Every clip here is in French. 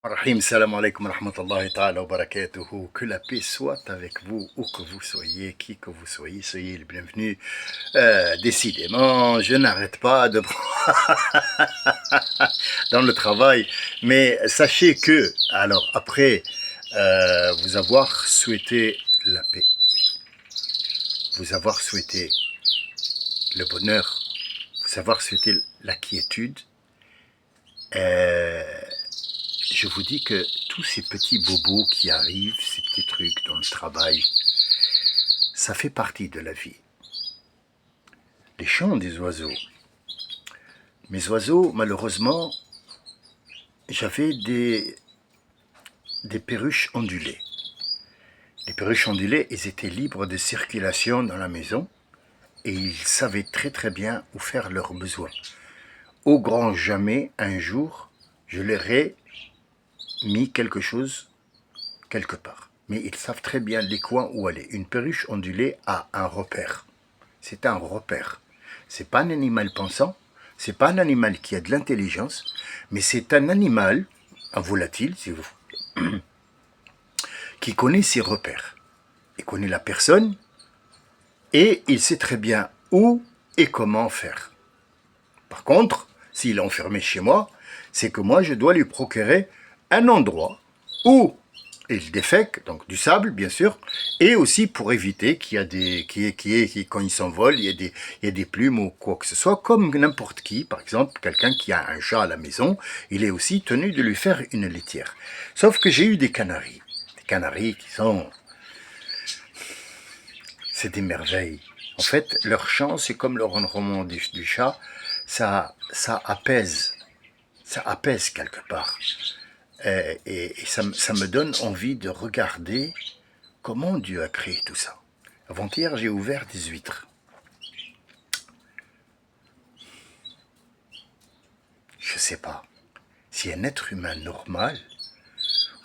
Rahim, salam alaikum wa rahmatullahi ta'ala wa barakatuhu. Que la paix soit avec vous, où que vous soyez, qui que vous soyez le bienvenu. Décidément, je n'arrête pas de dans le travail, mais sachez que, alors après vous avoir souhaité la paix, vous avoir souhaité le bonheur, vous avoir souhaité la quiétude, je vous dis que tous ces petits bobos qui arrivent, ces petits trucs dans le travail, ça fait partie de la vie. Les chants des oiseaux. Mes oiseaux, malheureusement, j'avais des perruches ondulées. Les perruches ondulées, ils étaient libres de circulation dans la maison et ils savaient très très bien où faire leurs besoins. Au grand jamais, un jour, je leur ai mis quelque chose quelque part. Mais ils savent très bien les coins où aller. Une perruche ondulée a un repère. C'est un repère. C'est pas un animal pensant, c'est pas un animal qui a de l'intelligence, mais c'est un animal, un volatile, si vous voulez, qui connaît ses repères. Il connaît la personne et il sait très bien où et comment faire. Par contre, s'il est enfermé chez moi, c'est que moi je dois lui procurer un endroit où il défèque, donc du sable bien sûr, et aussi pour éviter qu'il y a des, quand il s'envole, il y a des plumes ou quoi que ce soit, comme n'importe qui, par exemple quelqu'un qui a un chat à la maison, il est aussi tenu de lui faire une litière. Sauf que j'ai eu des canaris qui sont, c'est des merveilles. En fait, leur chant, c'est comme le ronronnement du chat, ça apaise quelque part. Et ça me donne envie de regarder comment Dieu a créé tout ça. Avant-hier, j'ai ouvert des huîtres. Je ne sais pas si un être humain normal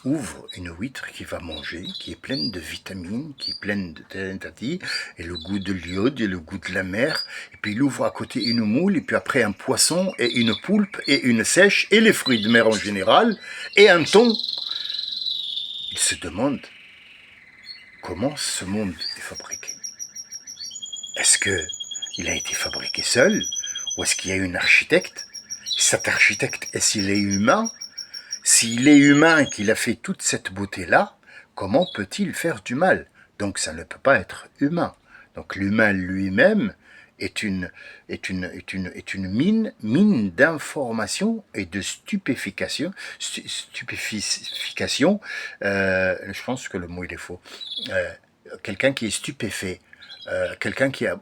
ouvre une huître qui va manger, qui est pleine de vitamines, qui est pleine de tati, et le goût de l'iode et le goût de la mer, et puis il ouvre à côté une moule, et puis après un poisson, et une poulpe, et une sèche, et les fruits de mer en général, et un thon. Il se demande comment ce monde est fabriqué. Est-ce qu'il a été fabriqué seul, ou est-ce qu'il y a un architecte? Cet architecte, est-ce qu'il est humain? S'il est humain et qu'il a fait toute cette beauté-là, comment peut-il faire du mal? Donc ça ne peut pas être humain. Donc l'humain lui-même est une mine d'informations et de stupéfication. Je pense que le mot il est faux. Quelqu'un qui est stupéfait. Quelqu'un qui a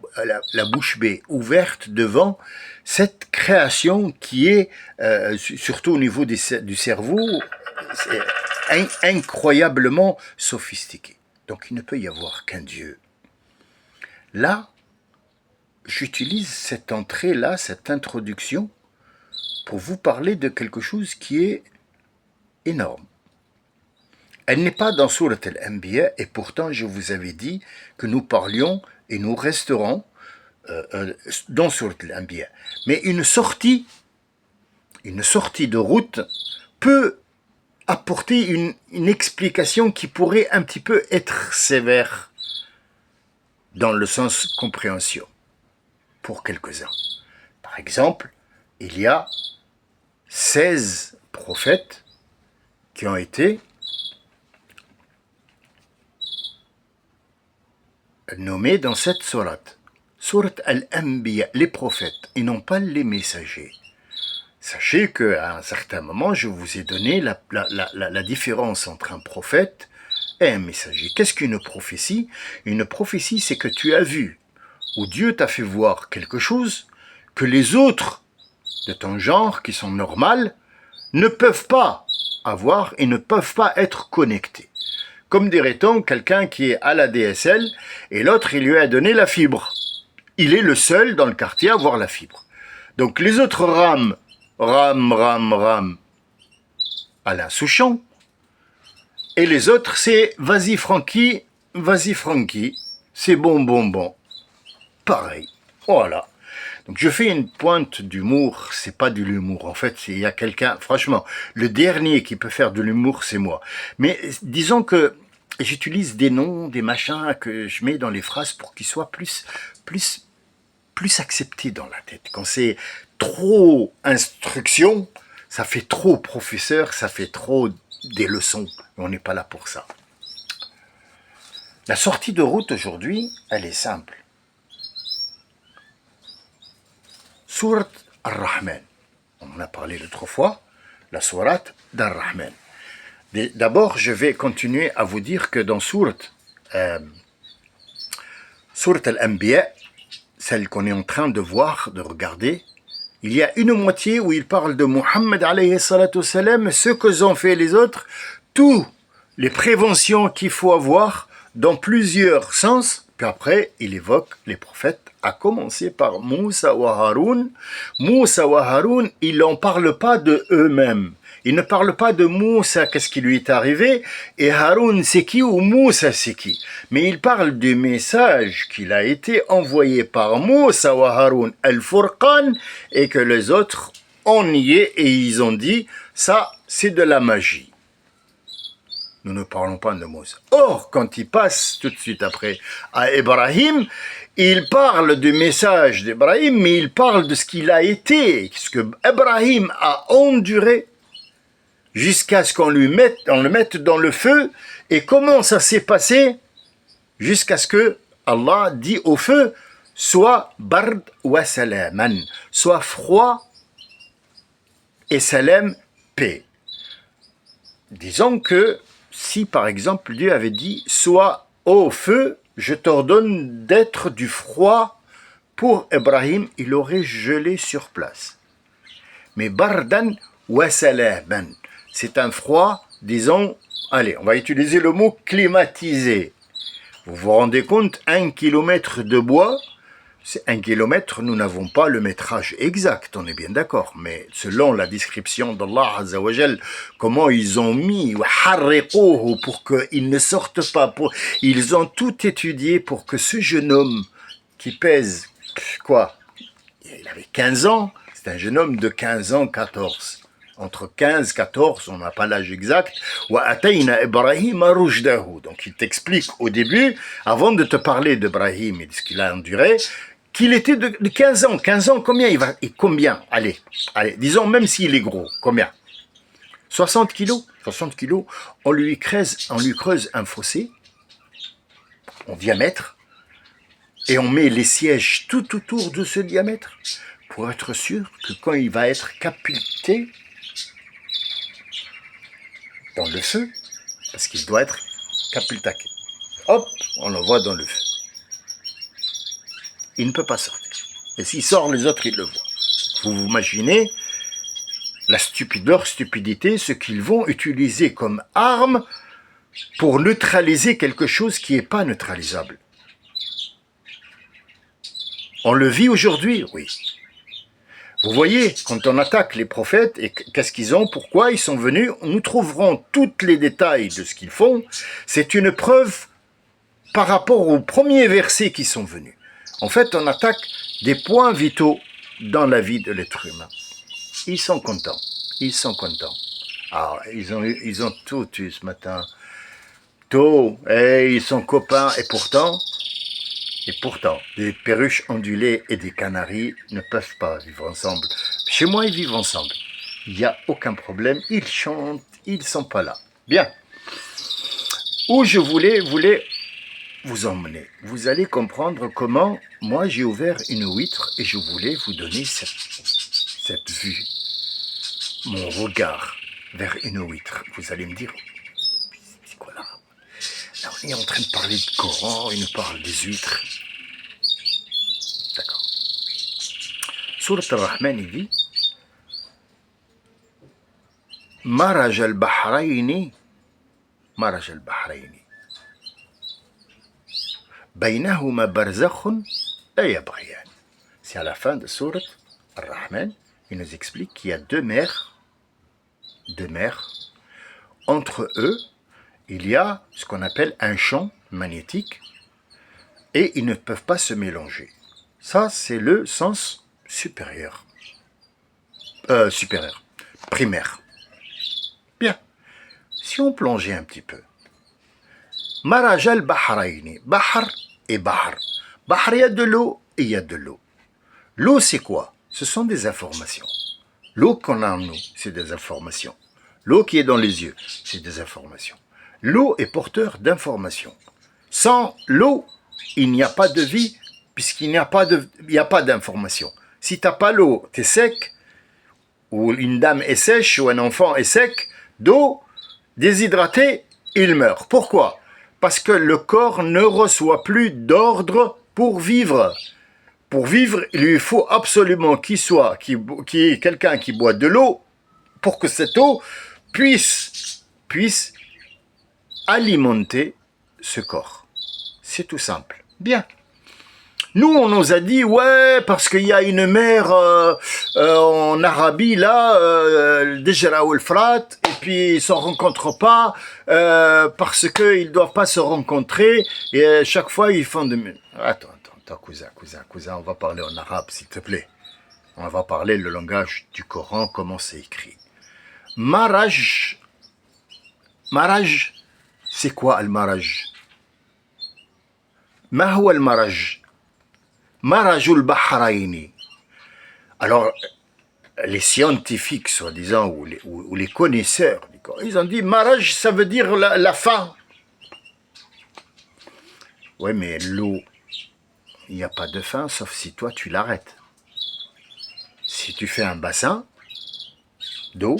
la bouche bée ouverte devant cette création qui est, surtout au niveau du cerveau, incroyablement sophistiquée. Donc il ne peut y avoir qu'un Dieu. Là, j'utilise cette entrée-là, cette introduction, pour vous parler de quelque chose qui est énorme. Elle n'est pas dans Surat al-Anbiya, et pourtant je vous avais dit que nous parlions et nous resterons dans Surat al-Anbiya. Mais une sortie de route peut apporter une explication qui pourrait un petit peu être sévère dans le sens compréhension pour quelques-uns. Par exemple, il y a 16 prophètes qui ont été nommés dans cette sourate. Sourate al-Anbiya, les prophètes, et non pas les messagers. Sachez qu'à un certain moment, je vous ai donné la différence entre un prophète et un messager. Qu'est-ce qu'une prophétie? Une prophétie, c'est que tu as vu, ou Dieu t'a fait voir quelque chose que les autres de ton genre, qui sont normales, ne peuvent pas avoir et ne peuvent pas être connectés. Comme dirait-on, quelqu'un qui est à la DSL et l'autre, il lui a donné la fibre. Il est le seul dans le quartier à avoir la fibre. Donc les autres rament Alain Souchon. Et les autres, c'est vas-y Francky, c'est bon. Pareil. Voilà. Donc je fais une pointe d'humour, c'est pas de l'humour. En fait, il y a quelqu'un, franchement, le dernier qui peut faire de l'humour, c'est moi. Mais disons que j'utilise des noms, des machins que je mets dans les phrases pour qu'ils soient plus acceptés dans la tête. Quand c'est trop instruction, ça fait trop professeur, ça fait trop des leçons. On n'est pas là pour ça. La sortie de route aujourd'hui, elle est simple. Sourate Ar-Rahman. On en a parlé l'autre fois, la sourate d'Ar-Rahman. D'abord, je vais continuer à vous dire que dans sourate Al-Anbiya, celle qu'on est en train de voir, de regarder, il y a une moitié où il parle de Muhammad alayhi salatu wassalam, ce que ont fait les autres, toutes les préventions qu'il faut avoir dans plusieurs sens, puis après il évoque les prophètes, à commencer par Moussa wa Haroun. Moussa wa Haroun, ils n'en parlent pas de eux-mêmes. Ils ne parlent pas de Moussa, qu'est-ce qui lui est arrivé, et Haroun c'est qui, ou Moussa c'est qui. Mais ils parlent du message qu'il a été envoyé par Moussa wa Haroun al-Furqan, et que les autres ont nié, et ils ont dit, ça c'est de la magie. Nous ne parlons pas de Moussa. Or, quand il passe tout de suite après à Ibrahim, il parle du message d'Ibrahim, mais il parle de ce qu'il a été, ce que Ibrahim a enduré, jusqu'à ce qu'on le mette dans le feu. Et comment ça s'est passé? Jusqu'à ce que Allah dit au feu, soit bard wa salaman, soit froid et salam, paix. Disons que si par exemple Dieu avait dit, sois au feu, je t'ordonne d'être du froid pour Ibrahim, il aurait gelé sur place. Mais bardan wa salaman, c'est un froid, disons, allez, on va utiliser le mot climatisé. Vous vous rendez compte, 1 kilomètre de bois, c'est 1 kilomètre, nous n'avons pas le métrage exact, on est bien d'accord, mais selon la description d'Allah Azza wa Jal, comment ils ont mis pour qu'ils ne sortent pas, ils ont tout étudié pour que ce jeune homme qui pèse, quoi, il avait 15 ans, c'est un jeune homme de 15 ans, 14. Entre 15 et 14, on n'a pas l'âge exact. Donc il t'explique au début, avant de te parler d'Ibrahim et de ce qu'il a enduré, qu'il était de 15 ans. 15 ans, combien il va? Et combien? Allez, disons même s'il est gros, combien? 60 kilos. 60 kilos, on lui creuse un fossé en diamètre et on met les sièges tout autour de ce diamètre pour être sûr que quand il va être capté dans le feu, parce qu'il doit être capultaqué. Hop, on l'envoie dans le feu. Il ne peut pas sortir. Et s'il sort, les autres, ils le voient. Vous vous imaginez leur stupidité, ce qu'ils vont utiliser comme arme pour neutraliser quelque chose qui n'est pas neutralisable. On le vit aujourd'hui, oui. Vous voyez, quand on attaque les prophètes, et qu'est-ce qu'ils ont, pourquoi ils sont venus, nous trouverons tous les détails de ce qu'ils font. C'est une preuve par rapport aux premiers versets qui sont venus. En fait, on attaque des points vitaux dans la vie de l'être humain. Ils sont contents. Ils sont contents. Ah, ils ont tout eu ce matin. Tôt, et ils sont copains, et pourtant, des perruches ondulées et des canaris ne peuvent pas vivre ensemble. Chez moi, ils vivent ensemble. Il n'y a aucun problème. Ils chantent, ils ne sont pas là. Bien. Où je voulais vous emmener. Vous allez comprendre comment, moi, j'ai ouvert une huître et je voulais vous donner cette vue, mon regard vers une huître. Vous allez me dire, c'est quoi là? Là, on est en train de parler de Coran, il nous parle des huîtres. D'accord. Sourate Ar-Rahman, il dit Maraj al-Bahrayni Baynahuma barzakhun la yabghiyan. C'est à la fin de Sourate Ar-Rahman, il nous explique qu'il y a deux mers. Entre eux, il y a ce qu'on appelle un champ magnétique et ils ne peuvent pas se mélanger. Ça, c'est le sens supérieur. Supérieur. Primaire. Bien. Si on plongeait un petit peu. Maraj al-Bahrayni. Bahr et Bahr. Bahr, il y a de l'eau et il y a de l'eau. L'eau, c'est quoi? Ce sont des informations. L'eau qu'on a en nous, c'est des informations. L'eau qui est dans les yeux, c'est des informations. L'eau est porteur d'informations. Sans l'eau, il n'y a pas de vie, puisqu'il n'y a pas d'information. Si tu n'as pas l'eau, tu es sec, ou une dame est sèche, ou un enfant est sec, d'eau, déshydraté, il meurt. Pourquoi? Parce que le corps ne reçoit plus d'ordre pour vivre. Pour vivre, il lui faut absolument qu'il y ait quelqu'un qui boit de l'eau, pour que cette eau puisse alimenter ce corps. C'est tout simple. Bien. Nous, on nous a dit, ouais, parce qu'il y a une mer en Arabie, là, Dejra ou Frat, et puis ils ne se rencontrent pas, parce qu'ils ne doivent pas se rencontrer, et chaque fois, ils font de... Attends, cousin, on va parler en arabe, s'il te plaît. On va parler le langage du Coran, comment c'est écrit. Maraj, c'est quoi al-maraj? Ma huwa al-maraj? Marajul Bahrayni. Alors, les scientifiques, soi-disant, ou les connaisseurs, ils ont dit, maraj, ça veut dire la fin. Oui, mais l'eau, il n'y a pas de fin, sauf si toi, tu l'arrêtes. Si tu fais un bassin d'eau,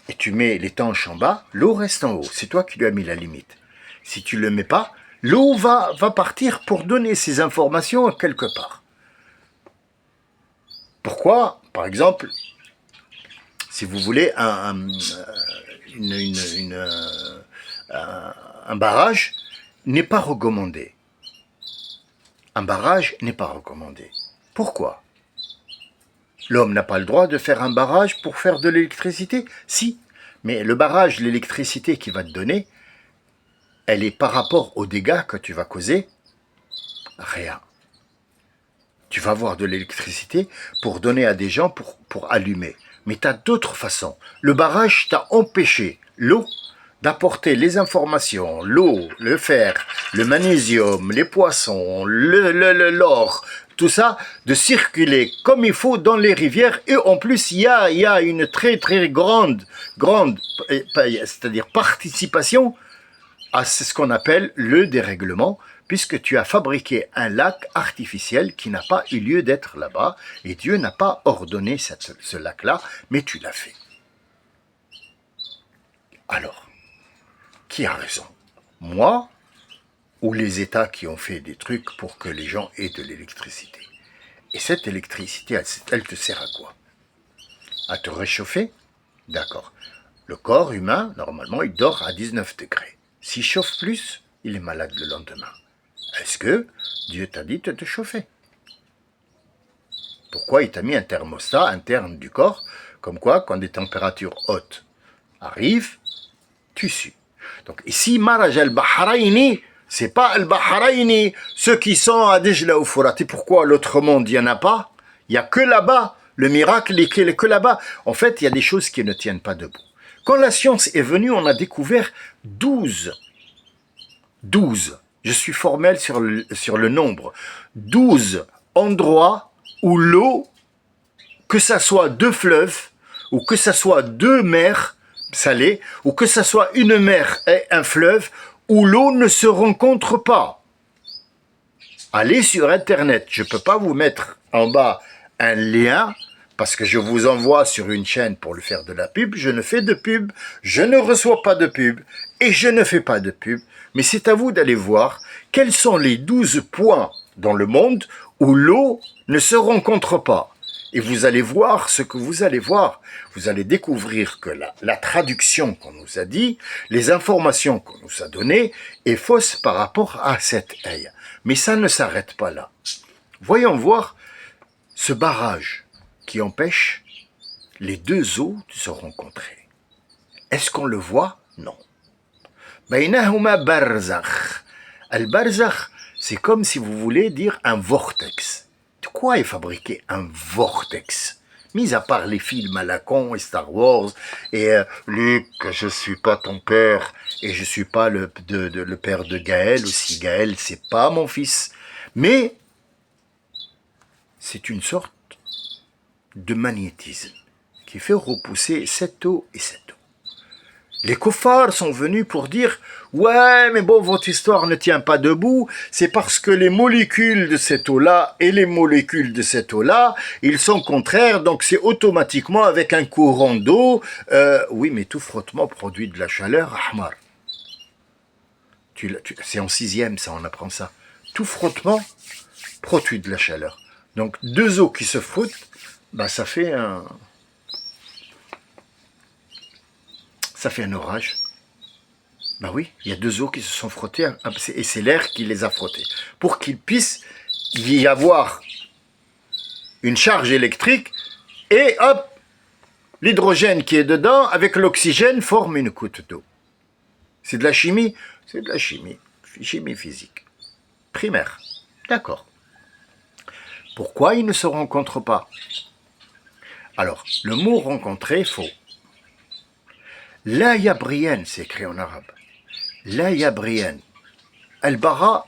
et tu mets l'étanche en bas, l'eau reste en haut. C'est toi qui lui as mis la limite. Si tu ne le mets pas, l'eau va partir pour donner ces informations à quelque part. Pourquoi, par exemple, si vous voulez un barrage n'est pas recommandé. Un barrage n'est pas recommandé. Pourquoi? L'homme n'a pas le droit de faire un barrage pour faire de l'électricité? Si, mais le barrage, l'électricité qu'il va te donner, elle est par rapport aux dégâts que tu vas causer, rien. Tu vas avoir de l'électricité pour donner à des gens pour allumer. Mais tu as d'autres façons. Le barrage t'a empêché, l'eau, d'apporter les informations, l'eau, le fer, le magnésium, les poissons, l'or, tout ça, de circuler comme il faut dans les rivières. Et en plus, il y a une très très grande, c'est-à-dire participation à ce qu'on appelle le dérèglement, puisque tu as fabriqué un lac artificiel qui n'a pas eu lieu d'être là-bas, et Dieu n'a pas ordonné ce lac-là, mais tu l'as fait. Alors, qui a raison? Moi ou les États qui ont fait des trucs pour que les gens aient de l'électricité? Et cette électricité, elle te sert à quoi? À te réchauffer? D'accord. Le corps humain, normalement, il dort à 19 degrés. S'il chauffe plus, il est malade le lendemain. Est-ce que Dieu t'a dit de te chauffer? Pourquoi il t'a mis un thermostat interne du corps, comme quoi, quand des températures hautes arrivent, tu sues. Donc ici, Maraj al-Bahrayni, c'est pas al-Bahrayni, ceux qui sont à Dejla ou Fourat. Et pourquoi l'autre monde, il n'y en a pas? Il n'y a que là-bas. Le miracle est que là-bas. En fait, il y a des choses qui ne tiennent pas debout. Quand la science est venue, on a découvert 12. Je suis formel sur le nombre. 12 endroits où l'eau, que ça soit 2 fleuves, ou que ça soit 2 mers salées, ou que ça soit une mer et un fleuve, où l'eau ne se rencontre pas. Allez sur Internet, je ne peux pas vous mettre en bas un lien, parce que je vous envoie sur une chaîne pour le faire de la pub, je ne fais de pub, je ne reçois pas de pub, et je ne fais pas de pub, mais c'est à vous d'aller voir quels sont les 12 points dans le monde où l'eau ne se rencontre pas. Et vous allez voir ce que vous allez voir. Vous allez découvrir que la traduction qu'on nous a dit, les informations qu'on nous a données, est fausse par rapport à cette aïe. Mais ça ne s'arrête pas là. Voyons voir ce barrage qui empêche les 2 eaux de se rencontrer. Est-ce qu'on le voit? Non. Baynahuma barzakh. Al-barzakh, c'est comme si vous voulez dire un vortex. pourquoi est fabriqué un vortex? Mis à part les films à la con et Star Wars et Luc, je suis pas ton père et je suis pas le père de Gaël aussi. Gaël, c'est pas mon fils. Mais c'est une sorte de magnétisme qui fait repousser cette eau et cette eau. Les koufars sont venus pour dire « Ouais, mais bon, votre histoire ne tient pas debout, c'est parce que les molécules de cette eau-là et les molécules de cette eau-là, ils sont contraires, donc c'est automatiquement avec un courant d'eau. Oui, mais tout frottement produit de la chaleur, Ahmar. C'est en 6e, ça, on apprend ça. Tout frottement produit de la chaleur. Donc, deux eaux qui se frottent, ben, ça fait un orage. Ben oui, il y a deux eaux qui se sont frottées et c'est l'air qui les a frottés. Pour qu'il puisse y avoir une charge électrique et hop, l'hydrogène qui est dedans avec l'oxygène forme une goutte d'eau. C'est de la chimie? C'est de la chimie. Chimie physique. Primaire. D'accord. Pourquoi ils ne se rencontrent pas? Alors, le mot rencontrer, faux. La yabrienne, c'est écrit en arabe. La yabrienne. Al-bara,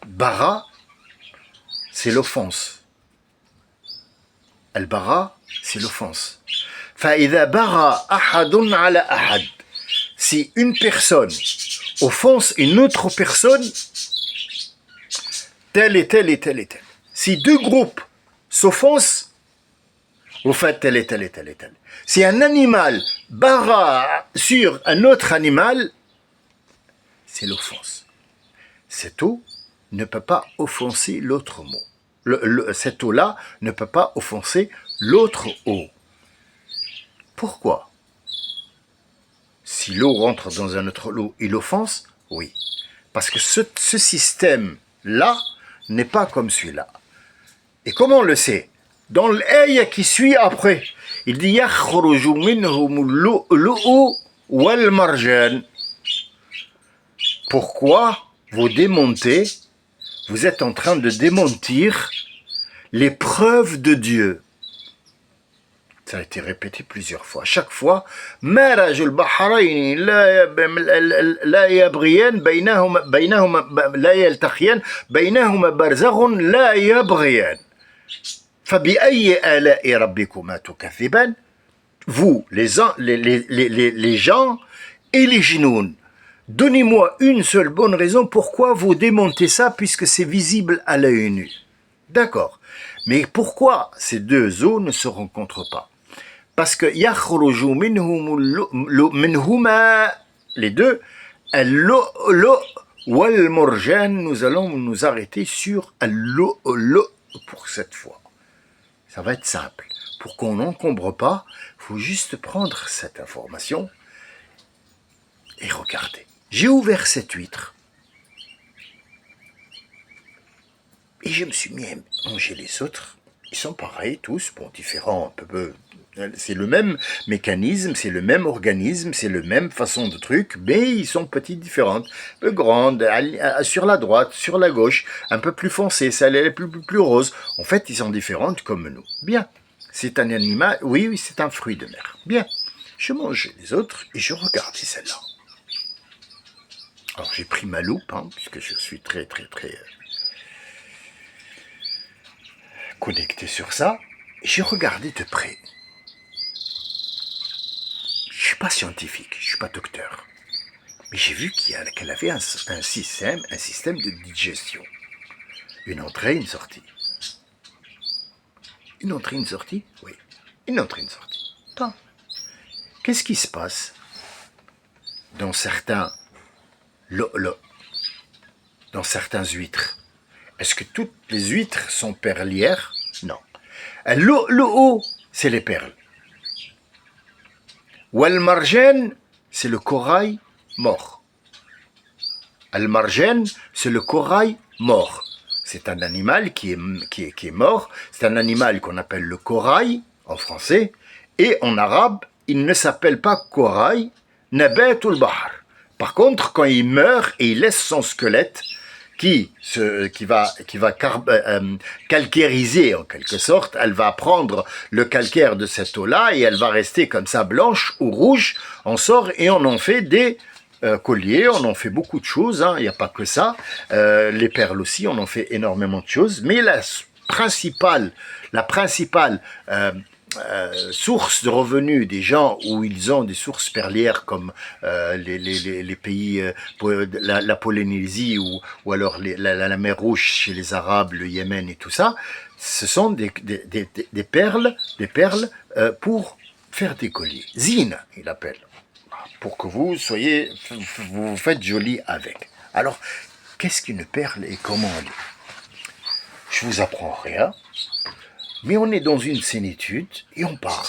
bara, c'est l'offense. Al-bara, c'est l'offense. Fa'idha bara ahadun ala ahad. Si une personne offense une autre personne, telle et telle et telle et telle. Si deux groupes s'offensent, vous faites telle et telle et telle et telle. Si un animal bara sur un autre animal, c'est l'offense. Cette eau ne peut pas offenser l'autre mot. Cette eau-là ne peut pas offenser l'autre eau. Pourquoi? Si l'eau rentre dans un autre eau, il offense? Oui. Parce que ce système-là n'est pas comme celui-là. Et comment on le sait? Dans l'ayah qui suit après, il dit yakhruju minhum al-lu'lu'u wal-marjan. Pourquoi vous démontez, vous êtes en train de démentir les preuves de Dieu? Ça a été répété plusieurs fois. Chaque fois, maraj al-bahrayn la yabriyan baynahuma la yaltaqiyan baynahuma barzakhun la yabriyan. فَبِأَيِّ آلَاءِ رَبِّكُمَا تُكَذِّبَانِ. Vous, les gens et les djinns, donnez-moi une seule bonne raison pourquoi vous démontez ça puisque c'est visible à l'œil nu. D'accord. Mais pourquoi ces deux eaux ne se rencontrent pas? Parce que يَخْرُجُ مِنْهُمَا les deux, al-lu'lu' wal-marjan. Nous allons nous arrêter sur al-lu'lu' pour cette fois. Ça va être simple. Pour qu'on n'encombre pas, il faut juste prendre cette information et regarder. J'ai ouvert cette huître et je me suis mis à manger les autres. Ils sont pareils tous, bon, différents, un peu. C'est le même mécanisme, c'est le même organisme, c'est la même façon de truc, mais ils sont petites différentes, un peu grandes, sur la droite, sur la gauche, un peu plus foncées, celle est plus rose. En fait, ils sont différentes comme nous. Bien. C'est un animal, oui, c'est un fruit de mer. Bien. Je mangeais les autres et je regardais celle-là. Alors j'ai pris ma loupe, puisque je suis très connecté sur ça, et j'ai regardé de près. Je suis pas scientifique, je suis pas docteur, mais j'ai vu qu'elle avait un système de digestion. Une entrée, une sortie. Une entrée, une sortie? Oui. Une entrée, une sortie. Attends. Qu'est-ce qui se passe dans certains dans certaines huîtres? Est-ce que toutes les huîtres sont perlières? Non. L'eau, c'est les perles. Wal-marjan, c'est le corail mort. Al-marjan, c'est le corail mort. C'est un animal qui est mort. C'est un animal qu'on appelle le corail en français. Et en arabe, il ne s'appelle pas corail, nabatul bahr. Par contre, quand il meurt et il laisse son squelette, calcairiser en quelque sorte. Elle va prendre le calcaire de cette eau-là et elle va rester comme ça blanche ou rouge. On sort et on en fait des colliers, on en fait beaucoup de choses, hein, il n'y a pas que ça. Les perles aussi, on en fait énormément de choses. Mais la principale source de revenus des gens où ils ont des sources perlières comme les pays, la Polynésie ou alors la mer Rouge chez les Arabes, le Yémen et tout ça, ce sont des perles pour faire des colliers. Zine, il appelle, pour que vous vous faites joli avec. Alors, qu'est-ce qu'une perle et comment elle est? Je vous apprends rien. Mais on est dans une sénitude et on parle.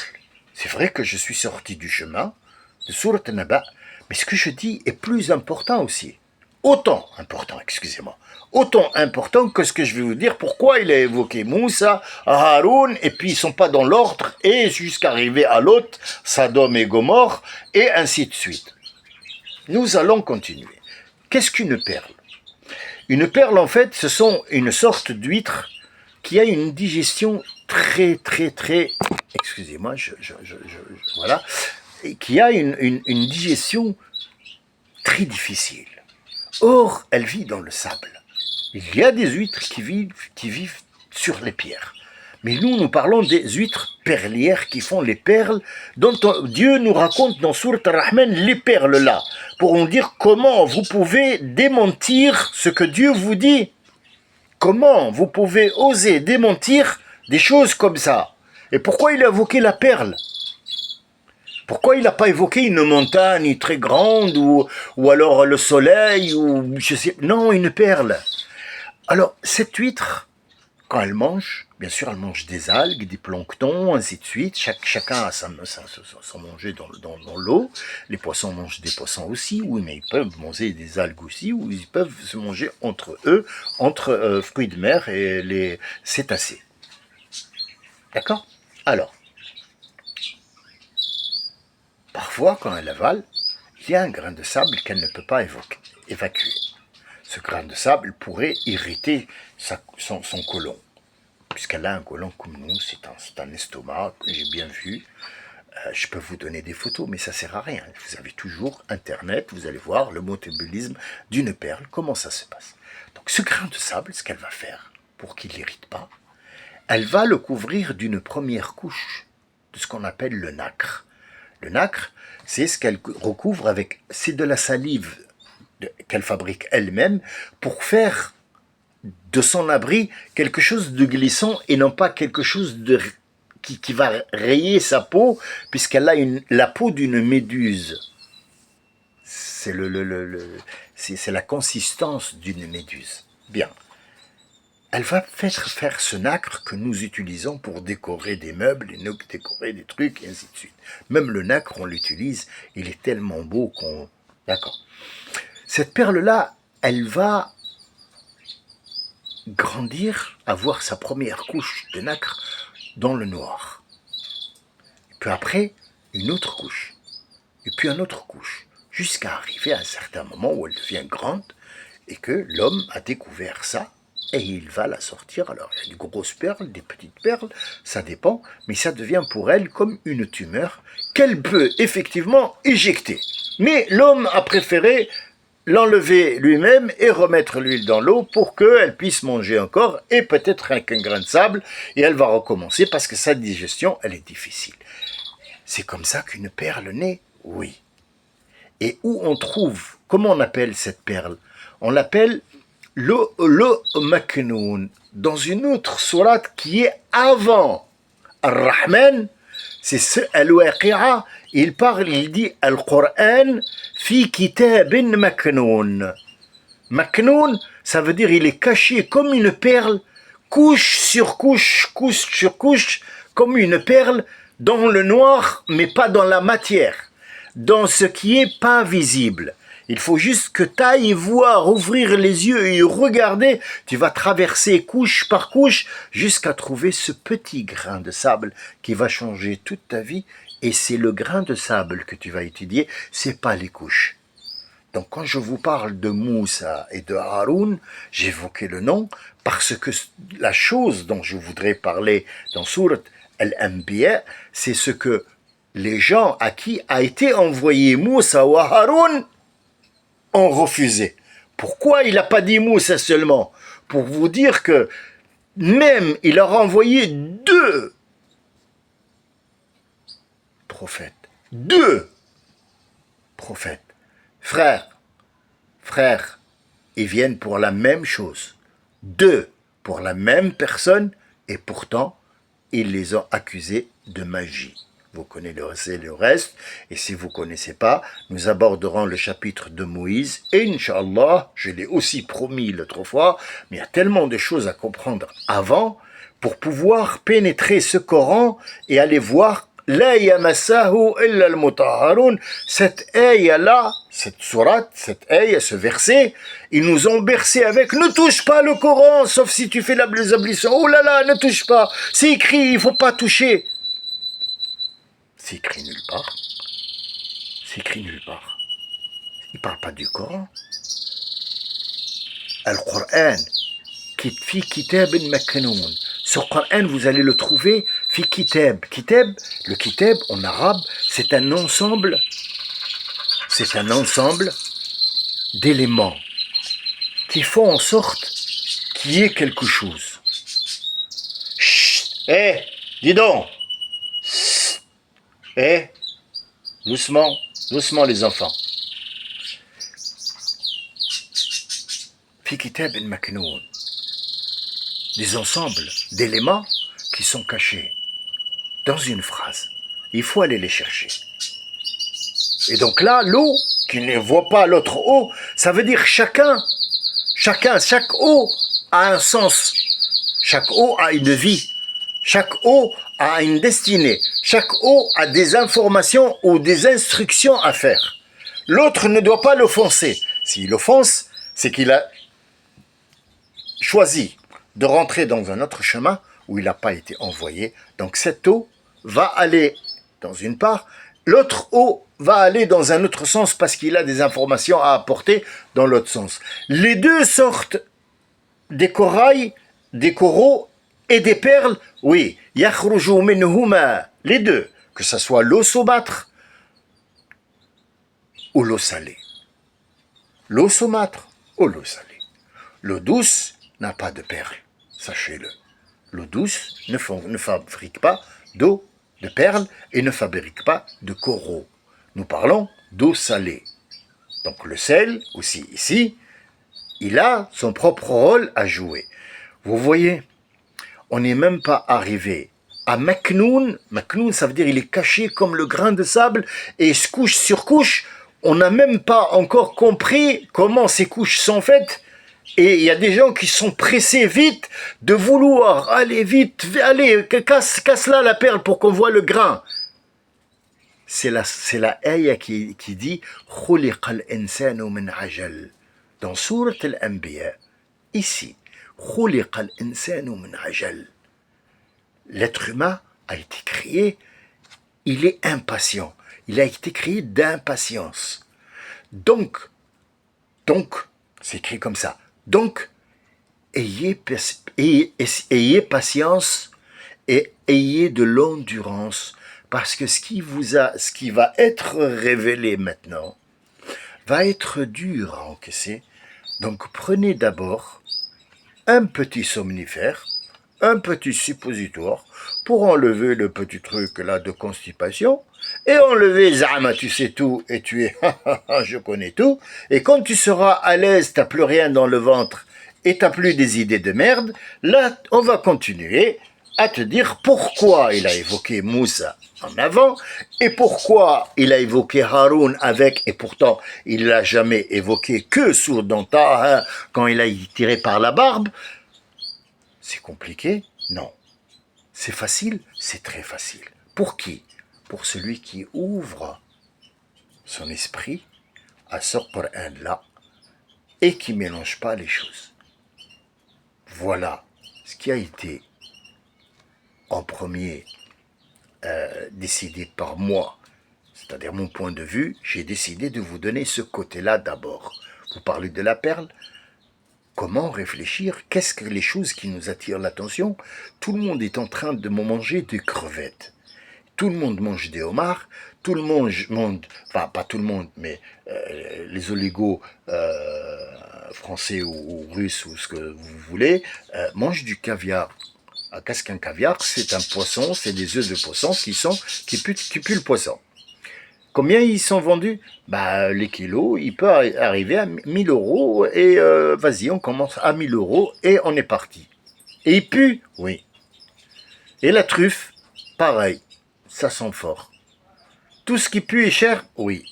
C'est vrai que je suis sorti du chemin de Surat Naba, mais ce que je dis est plus important aussi. Autant important que ce que je vais vous dire. Pourquoi il a évoqué Moussa, Haroun, et puis ils ne sont pas dans l'ordre, et jusqu'à arriver à l'autre, Sodome et Gomorrhe, et ainsi de suite. Nous allons continuer. Qu'est-ce qu'une perle? Une perle, en fait, ce sont une sorte d'huître qui a une digestion très, excusez-moi, voilà, qui a une digestion très difficile. Or, elle vit dans le sable. Il y a des huîtres qui vivent sur les pierres. Mais nous parlons des huîtres perlières qui font les perles, dont Dieu nous raconte dans Sourate Ar-Rahman les perles là, pour nous dire comment vous pouvez démentir ce que Dieu vous dit. Comment vous pouvez oser démentir des choses comme ça? Et pourquoi il a évoqué la perle? Pourquoi il n'a pas évoqué une montagne très grande ou alors le soleil ou je sais non, une perle. Alors cette huître, quand elle mange, bien sûr elle mange des algues, des planctons, ainsi de suite. Chacun a son manger dans l'eau. Les poissons mangent des poissons aussi, oui, mais ils peuvent manger des algues aussi, ou ils peuvent se manger entre eux, entre fruits de mer et les cétacés. D'accord? Alors, parfois, quand elle avale, il y a un grain de sable qu'elle ne peut pas évacuer. Ce grain de sable pourrait irriter son côlon. Puisqu'elle a un côlon comme nous, c'est un estomac que j'ai bien vu. Je peux vous donner des photos, mais ça ne sert à rien. Vous avez toujours Internet, vous allez voir le métabolisme d'une perle, comment ça se passe. Donc ce grain de sable, ce qu'elle va faire, pour qu'il n'irrite pas, elle va le couvrir d'une première couche de ce qu'on appelle le nacre. Le nacre, c'est ce qu'elle recouvre avec, c'est de la salive qu'elle fabrique elle-même pour faire de son abri quelque chose de glissant et non pas quelque chose qui va rayer sa peau, puisqu'elle a la peau d'une méduse. C'est c'est la consistance d'une méduse. Bien. Elle va faire ce nacre que nous utilisons pour décorer des meubles, et décorer des trucs, et ainsi de suite. Même le nacre, on l'utilise, il est tellement beau qu'on... D'accord. Cette perle-là, elle va grandir, avoir sa première couche de nacre dans le noir. Et puis après, une autre couche. Et puis une autre couche. Jusqu'à arriver à un certain moment où elle devient grande et que l'homme a découvert ça et il va la sortir. Alors il y a des grosses perles, des petites perles, ça dépend, mais ça devient pour elle comme une tumeur qu'elle peut effectivement éjecter. Mais l'homme a préféré l'enlever lui-même et remettre l'huile dans l'eau pour qu'elle puisse manger encore et peut-être avec un grain de sable et elle va recommencer parce que sa digestion, elle est difficile. C'est comme ça qu'une perle naît, oui. Et où on trouve, comment on appelle cette perle? On l'appelle le Maknoun, dans une autre sourate qui est avant Ar-Rahman, c'est ce Al-Waqi'a, il parle, il dit Al-Qur'an fi kitabin maknoun. Maknoun, ça veut dire il est caché comme une perle, couche sur couche, comme une perle dans le noir, mais pas dans la matière, dans ce qui est pas visible. Il faut juste que tu ailles voir, ouvrir les yeux et regarder. Tu vas traverser couche par couche jusqu'à trouver ce petit grain de sable qui va changer toute ta vie. Et c'est le grain de sable que tu vas étudier, c'est pas les couches. Donc quand je vous parle de Moussa et de Haroun, j'évoquais le nom parce que la chose dont je voudrais parler dans Sourate Al-Anbiya, c'est ce que les gens à qui a été envoyé Moussa ou Haroun ont refusé. Pourquoi il n'a pas dit Moussa seulement? Pour vous dire que même il leur a envoyé 2 prophètes. 2 prophètes. Frères, ils viennent pour la même chose. 2 pour la même personne, et pourtant, ils les ont accusés de magie. Vous connaissez le reste, et si vous ne connaissez pas, nous aborderons le chapitre de Moïse, et Inch'Allah, je l'ai aussi promis l'autre fois, mais il y a tellement de choses à comprendre avant, pour pouvoir pénétrer ce Coran et aller voir La yamassahu illa al-mutahharun. Cette ayah-là, cette sourate, cette ayah, ce verset, ils nous ont bercé avec ne touche pas le Coran, sauf si tu fais les ablutions. Oh là là, ne touche pas. C'est écrit, il ne faut pas toucher. C'est écrit nulle part. C'est écrit nulle part. Il ne parle pas du Coran. Al-Qur'an, fi kitab maknoun. Ce Coran, vous allez le trouver fi kitab. Kitab, le kitab en arabe, c'est un ensemble d'éléments qui font en sorte qu'il y ait quelque chose. Chut, dis donc. Doucement, doucement les enfants. Fi kitab maknoun. Des ensembles d'éléments qui sont cachés dans une phrase. Il faut aller les chercher. Et donc là, l'eau, qui ne voit pas l'autre eau, ça veut dire chaque eau a un sens. Chaque eau a une vie. Chaque eau a une destinée. Chaque eau a des informations ou des instructions à faire. L'autre ne doit pas l'offenser. S'il offense, c'est qu'il a choisi de rentrer dans un autre chemin où il n'a pas été envoyé. Donc cette eau va aller dans une part, l'autre eau va aller dans un autre sens parce qu'il a des informations à apporter dans l'autre sens. Les deux sortent des corails, des coraux et des perles, oui, yakhruju minhuma, les deux, que ce soit l'eau saumâtre ou l'eau salée. L'eau saumâtre ou l'eau salée. L'eau douce n'a pas de perles, sachez-le. L'eau douce ne fabrique pas d'eau, de perles, et ne fabrique pas de coraux. Nous parlons d'eau salée. Donc le sel, aussi ici, il a son propre rôle à jouer. Vous voyez, on n'est même pas arrivé à Maknoun. Maknoun, ça veut dire il est caché comme le grain de sable, et couche sur couche, on n'a même pas encore compris comment ces couches sont faites. Et il y a des gens qui sont pressés vite de vouloir aller vite, allez, casse là la perle pour qu'on voit le grain. C'est la ayah qui dit Khuliqal insanu min ajal. Dans Sourate Al-Anbiya, ici, Khuliqal insanu min ajal. L'être humain a été créé, il est impatient. Il a été créé d'impatience. Donc, c'est écrit comme ça. Donc, ayez patience et ayez de l'endurance, parce que ce qui va être révélé maintenant va être dur à encaisser. Donc prenez d'abord un petit somnifère, un petit suppositoire pour enlever le petit truc là de constipation, et enlever Zama, tu sais tout, et tu es je connais tout, et quand tu seras à l'aise, t'as plus rien dans le ventre, et t'as plus des idées de merde, là on va continuer à te dire pourquoi il a évoqué Moussa en avant, et pourquoi il a évoqué Haroun avec, et pourtant il l'a jamais évoqué que sur Danta, quand il a tiré par la barbe. C'est compliqué? Non. C'est facile? C'est très facile. Pour qui? Pour celui qui ouvre son esprit à ce Coran-là et qui ne mélange pas les choses. Voilà ce qui a été en premier décidé par moi, c'est-à-dire mon point de vue, j'ai décidé de vous donner ce côté-là d'abord. Vous parlez de la perle. Comment réfléchir? Qu'est-ce que les choses qui nous attirent l'attention? Tout le monde est en train de manger des crevettes. Tout le monde mange des homards. Tout le monde mange, enfin pas tout le monde, mais les oligos français ou russes ou ce que vous voulez, mangent du caviar. Qu'est-ce qu'un caviar? C'est un poisson, c'est des œufs de poisson qui puent le poisson. Combien ils sont vendus? Bah, les kilos, il peut arriver à 1000 euros et vas-y, on commence à 1000 euros et on est parti. Et il pue? Oui. Et la truffe? Pareil, ça sent fort. Tout ce qui pue est cher? Oui.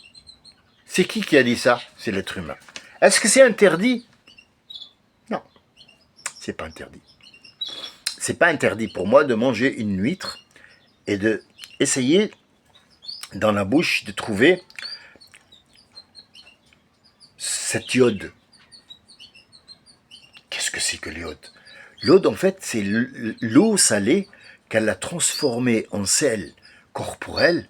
C'est qui a dit ça? C'est l'être humain. Est-ce que c'est interdit? Non, c'est pas interdit. C'est pas interdit pour moi de manger une huître et de essayer dans la bouche de trouver cette iode. Qu'est-ce que c'est que l'iode? L'iode, en fait, c'est l'eau salée qu'elle a transformée en sel corporel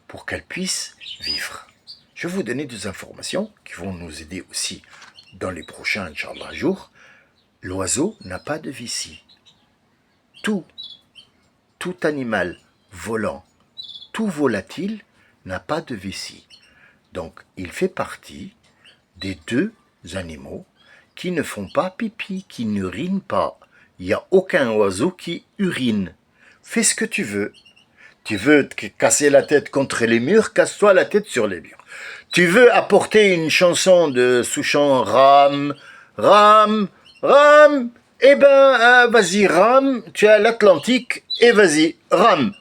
pour qu'elle puisse vivre. Je vais vous donner des informations qui vont nous aider aussi dans les prochains, Inch'Allah, jours. L'oiseau n'a pas de vessie. Tout animal volant, tout volatile n'a pas de vessie. Donc, il fait partie des deux animaux qui ne font pas pipi, qui n'urinent pas. Il n'y a aucun oiseau qui urine. Fais ce que tu veux. Tu veux te casser la tête contre les murs, casse-toi la tête sur les murs. Tu veux apporter une chanson de Souchon, Ram, Ram, Ram, eh ben, vas-y, Ram, tu as l'Atlantique, et vas-y, Ram,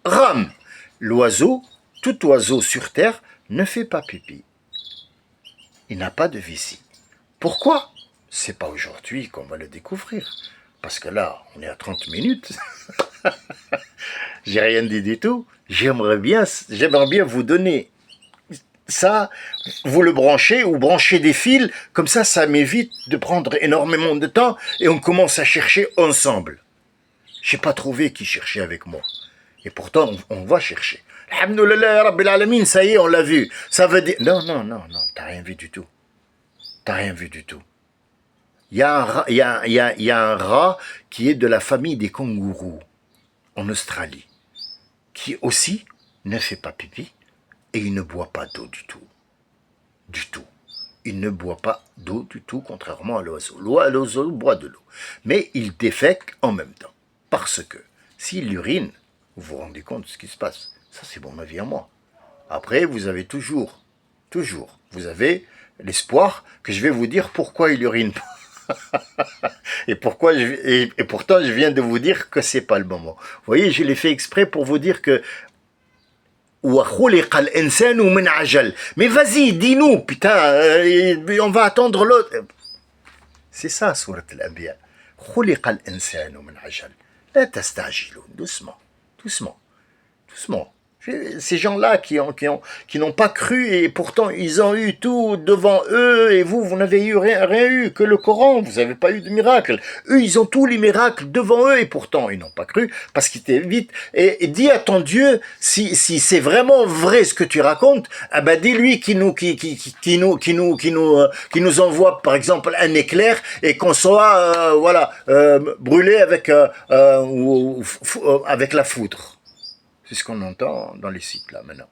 Ram. L'oiseau, tout oiseau sur terre, ne fait pas pipi. Il n'a pas de vessie. Pourquoi? C'est pas aujourd'hui qu'on va le découvrir. Parce que là, on est à 30 minutes. J'ai rien dit du tout. J'aimerais bien vous donner ça, vous le branchez ou branchez des fils, comme ça m'évite de prendre énormément de temps et on commence à chercher ensemble. Je n'ai pas trouvé qui cherchait avec moi. Et pourtant, on va chercher. Alhamdoulilah, Rabbil Alamin, ça y est, on l'a vu. Ça veut dire... Non, t'as rien vu du tout. T'as rien vu du tout. Il y a un rat qui est de la famille des kangourous en Australie, qui aussi ne fait pas pipi et il ne boit pas d'eau du tout. Du tout. Il ne boit pas d'eau du tout, contrairement à l'oiseau. L'oiseau boit de l'eau. Mais il défèque en même temps. Parce que s'il urine, vous vous rendez compte de ce qui se passe. Ça, c'est mon avis à moi. Après, vous avez toujours, vous avez l'espoir que je vais vous dire pourquoi il urine pas. et pourtant, je viens de vous dire que c'est pas le moment. Vous voyez, je l'ai fait exprès pour vous dire que mais vas-y, dis-nous, putain, on va attendre l'autre. C'est ça, sourate al-Anbiya. خُلِقَ الْإِنسَانُ مِنْ عَجَلٍ لَا تَسْتَعْجِلُونَ. Doucement, doucement, doucement. Ces gens-là qui n'ont pas cru et pourtant ils ont eu tout devant eux et vous n'avez eu rien eu que le Coran, vous n'avez pas eu de miracle. Eux, ils ont tous les miracles devant eux et pourtant ils n'ont pas cru parce qu'ils t'évitent. Et dis à ton Dieu, si c'est vraiment vrai ce que tu racontes, ah ben dis-lui qui nous envoie par exemple un éclair et qu'on soit brûlé avec la foudre. C'est ce qu'on entend dans les sites là maintenant.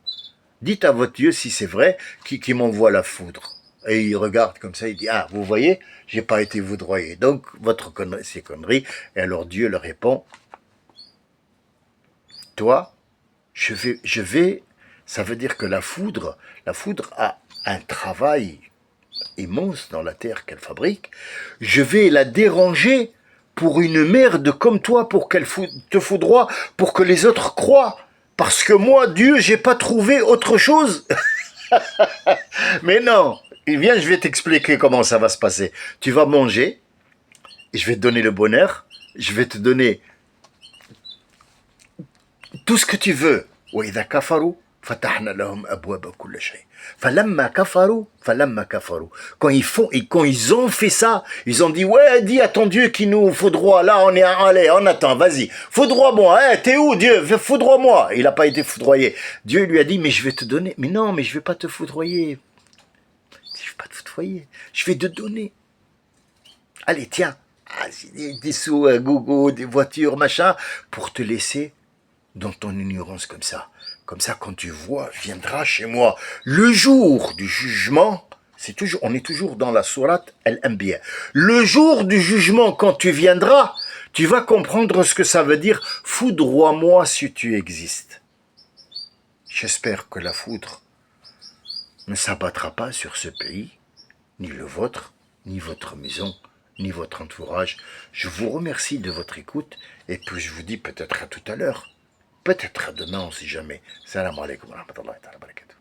Dites à votre Dieu si c'est vrai qui m'envoie la foudre. Et il regarde comme ça, il dit, ah, vous voyez, j'ai pas été foudroyé. Donc, votre connerie, c'est connerie. Et alors Dieu leur répond, toi, je vais, ça veut dire que la foudre a un travail immense dans la terre qu'elle fabrique. Je vais la déranger pour une merde comme toi, pour qu'elle te foudroie, pour que les autres croient. Parce que moi, Dieu, j'ai pas trouvé autre chose. Mais non, viens, je vais t'expliquer comment ça va se passer. Tu vas manger, et je vais te donner le bonheur, je vais te donner tout ce que tu veux. وَإِذَا كَفَرُوا فتحنا لهم أبواب كل شيء. فلما كفروا. Quand ils ont fait ça, ils ont dit, ouais, dis à ton Dieu qu'il nous foudroie. Là, allez, on attend, vas-y. Foudroie-moi, t'es où Dieu? Foudroie-moi. Il n'a pas été foudroyé. Dieu lui a dit, mais je vais te donner. Mais non, mais je vais pas te foudroyer. Je vais pas te foudroyer. Je vais te donner. Allez, tiens. Des sous, gogo, des voitures, machin, pour te laisser dans ton ignorance comme ça. Comme ça, quand tu vois, viendra chez moi le jour du jugement. On est toujours dans la sourate Al-Anbiya. Le jour du jugement, quand tu viendras, tu vas comprendre ce que ça veut dire. Foudroie-moi si tu existes. J'espère que la foudre ne s'abattra pas sur ce pays, ni le vôtre, ni votre maison, ni votre entourage. Je vous remercie de votre écoute et puis je vous dis peut-être à tout à l'heure. Peut-être à demain, on ne sait jamais. Salam alaikum wa rahmatullahi wa barakatuh.